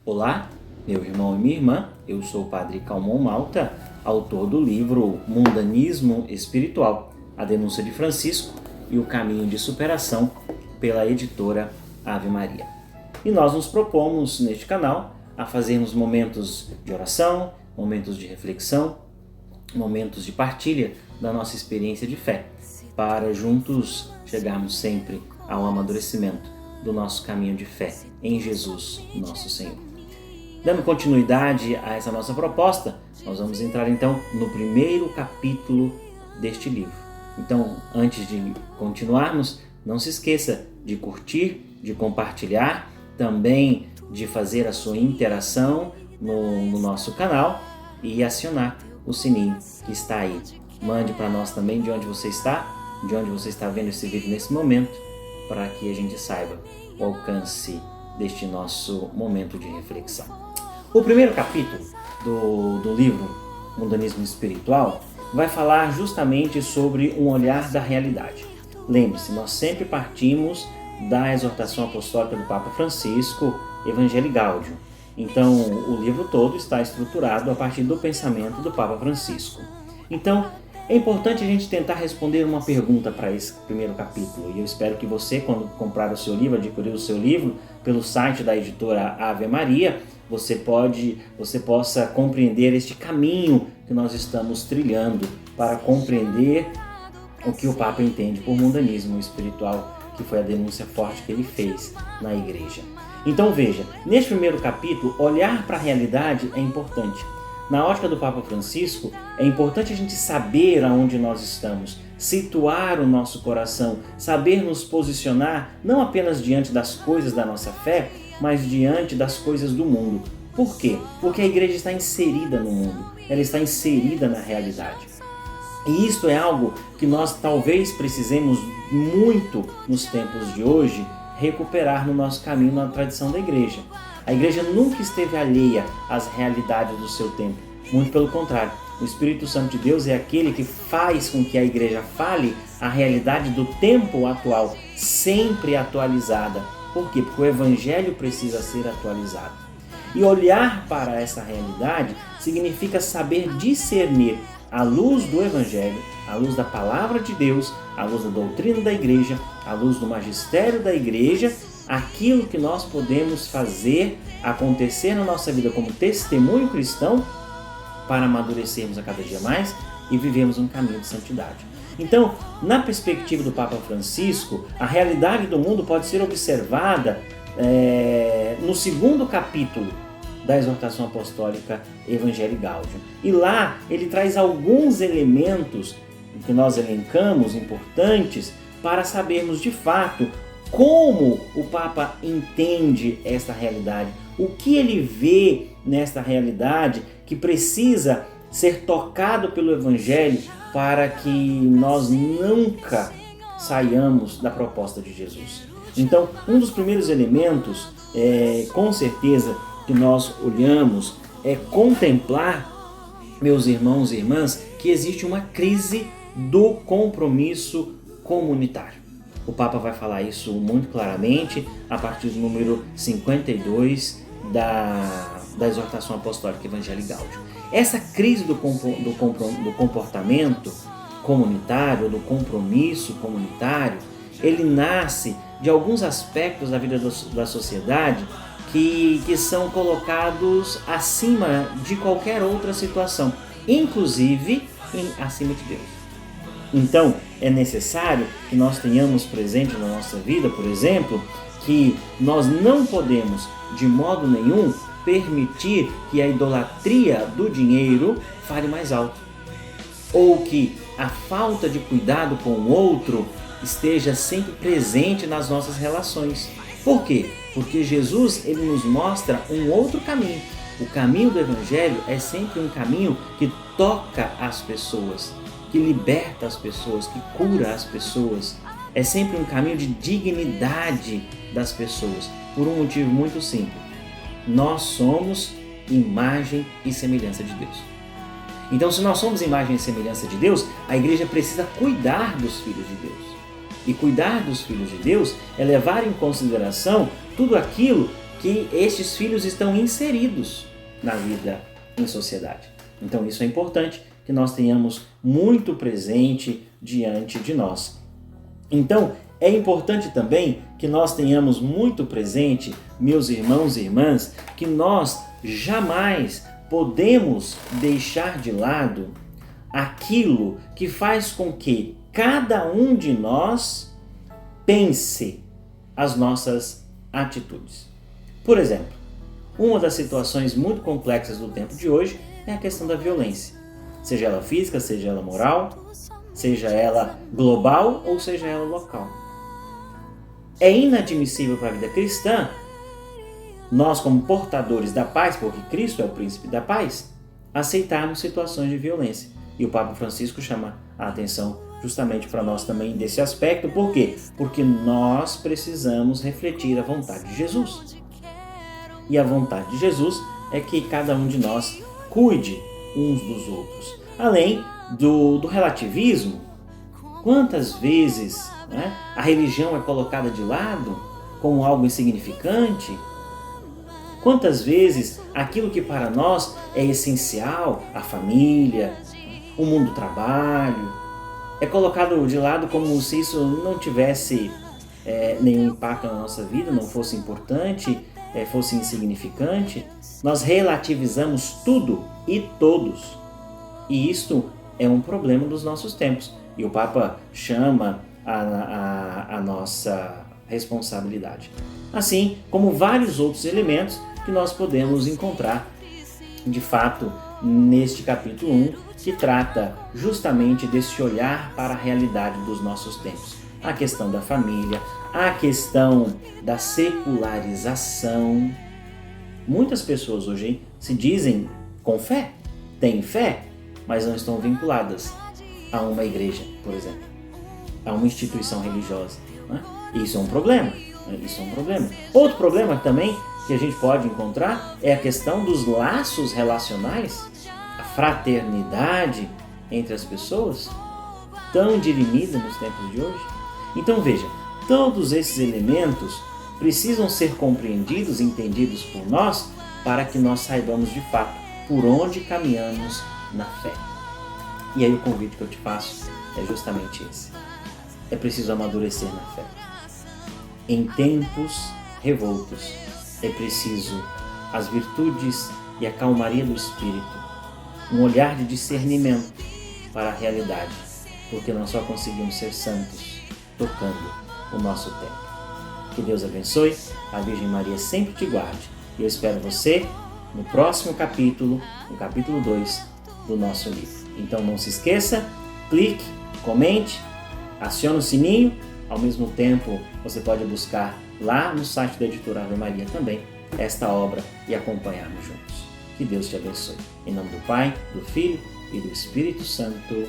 Olá, meu irmão e minha irmã, eu sou o Padre Calmon Malta, autor do livro Mundanismo Espiritual, a denúncia de Francisco e o caminho de superação, pela editora Ave Maria. E nós nos propomos neste canal a fazermos momentos de oração, momentos de reflexão, momentos de partilha da nossa experiência de fé, para juntos chegarmos sempre ao amadurecimento do nosso caminho de fé em Jesus, nosso Senhor. Dando continuidade a essa nossa proposta, nós vamos entrar então no primeiro capítulo deste livro. Então, antes de continuarmos, não se esqueça de curtir, de compartilhar, também de fazer a sua interação no nosso canal e acionar o sininho que está aí. Mande para nós também de onde você está vendo esse vídeo nesse momento, para que a gente saiba o alcance deste nosso momento de reflexão. O primeiro capítulo do livro Mundanismo Espiritual vai falar justamente sobre um olhar da realidade. Lembre-se, nós sempre partimos da exortação apostólica do Papa Francisco, Evangelii Gaudium. Então, o livro todo está estruturado a partir do pensamento do Papa Francisco. Então, é importante a gente tentar responder uma pergunta para esse primeiro capítulo. E eu espero que você, quando comprar o seu livro, adquirir o seu livro pelo site da editora Ave Maria, você possa compreender este caminho que nós estamos trilhando para compreender o que o Papa entende por mundanismo espiritual, que foi a denúncia forte que ele fez na igreja. Então veja, neste primeiro capítulo, olhar para a realidade é importante. Na ótica do Papa Francisco, é importante a gente saber aonde nós estamos, situar o nosso coração, saber nos posicionar não apenas diante das coisas da nossa fé, mas diante das coisas do mundo. Por quê? Porque a igreja está inserida no mundo, ela está inserida na realidade. E isto é algo que nós talvez precisemos muito nos tempos de hoje recuperar no nosso caminho na tradição da igreja. A igreja nunca esteve alheia às realidades do seu tempo. Muito pelo contrário, o Espírito Santo de Deus é aquele que faz com que a igreja fale a realidade do tempo atual, sempre atualizada. Por quê? Porque o Evangelho precisa ser atualizado. E olhar para essa realidade significa saber discernir à luz do Evangelho, à luz da Palavra de Deus, à luz da doutrina da igreja, à luz do magistério da igreja, aquilo que nós podemos fazer acontecer na nossa vida como testemunho cristão para amadurecermos a cada dia mais e vivermos um caminho de santidade. Então, na perspectiva do Papa Francisco, a realidade do mundo pode ser observada no segundo capítulo da exortação apostólica Evangelii Gaudium. E lá ele traz alguns elementos que nós elencamos importantes para sabermos de fato como o Papa entende esta realidade, o que ele vê nesta realidade que precisa ser tocado pelo Evangelho para que nós nunca saiamos da proposta de Jesus. Então, um dos primeiros elementos, com certeza, que nós olhamos é contemplar, meus irmãos e irmãs, que existe uma crise do compromisso comunitário. O Papa vai falar isso muito claramente a partir do número 52 da exortação apostólica Evangelii Gaudium. Essa crise do comportamento comunitário, do compromisso comunitário, ele nasce de alguns aspectos da vida da sociedade que são colocados acima de qualquer outra situação, inclusive acima de Deus. Então, é necessário que nós tenhamos presente na nossa vida, por exemplo, que nós não podemos, de modo nenhum, permitir que a idolatria do dinheiro fale mais alto, ou que a falta de cuidado com o outro esteja sempre presente nas nossas relações. Por quê? Porque Jesus ele nos mostra um outro caminho. O caminho do Evangelho é sempre um caminho que toca as pessoas, que liberta as pessoas, que cura as pessoas. É sempre um caminho de dignidade das pessoas, por um motivo muito simples. Nós somos imagem e semelhança de Deus. Então, se nós somos imagem e semelhança de Deus, a igreja precisa cuidar dos filhos de Deus. E cuidar dos filhos de Deus é levar em consideração tudo aquilo que estes filhos estão inseridos na vida em sociedade. Então isso é importante que nós tenhamos muito presente diante de nós. Então é importante também que nós tenhamos muito presente, meus irmãos e irmãs, que nós jamais podemos deixar de lado aquilo que faz com que cada um de nós pense as nossas atitudes. Por exemplo, uma das situações muito complexas do tempo de hoje é a questão da violência, seja ela física, seja ela moral, seja ela global ou seja ela local. É inadmissível para a vida cristã, nós como portadores da paz, porque Cristo é o príncipe da paz, aceitarmos situações de violência. E o Papa Francisco chama a atenção justamente para nós também desse aspecto. Por quê? Porque nós precisamos refletir a vontade de Jesus. E a vontade de Jesus é que cada um de nós cuide uns dos outros. Além do relativismo, quantas vezes, né, a religião é colocada de lado como algo insignificante? Quantas vezes aquilo que para nós é essencial, a família, o mundo do trabalho, é colocado de lado como se isso não tivesse nenhum impacto na nossa vida, não fosse importante, fosse insignificante. Nós relativizamos tudo e todos. E isto é um problema dos nossos tempos. E o Papa chama a nossa responsabilidade. Assim como vários outros elementos que nós podemos encontrar, de fato, neste capítulo 1, que trata justamente desse olhar para a realidade dos nossos tempos. A questão da família, a questão da secularização. Muitas pessoas hoje se dizem com fé, têm fé, mas não estão vinculadas a uma igreja, por exemplo, a uma instituição religiosa. Né? Isso é um problema. Isso é um problema. Outro problema também que a gente pode encontrar é a questão dos laços relacionais, a fraternidade entre as pessoas, tão dirimida nos tempos de hoje. Então veja, todos esses elementos precisam ser compreendidos e entendidos por nós para que nós saibamos de fato por onde caminhamos na fé. E aí o convite que eu te faço é justamente esse. É preciso amadurecer na fé. Em tempos revoltos, é preciso as virtudes e a calmaria do Espírito, um olhar de discernimento para a realidade, porque nós só conseguimos ser santos tocando o nosso tempo. Que Deus abençoe, a Virgem Maria sempre te guarde. E eu espero você no próximo capítulo, no capítulo 2 do nosso livro. Então não se esqueça, clique, comente, acione o sininho. Ao mesmo tempo, você pode buscar lá no site da Editora Ave Maria também esta obra e acompanharmos juntos. Que Deus te abençoe. Em nome do Pai, do Filho e do Espírito Santo.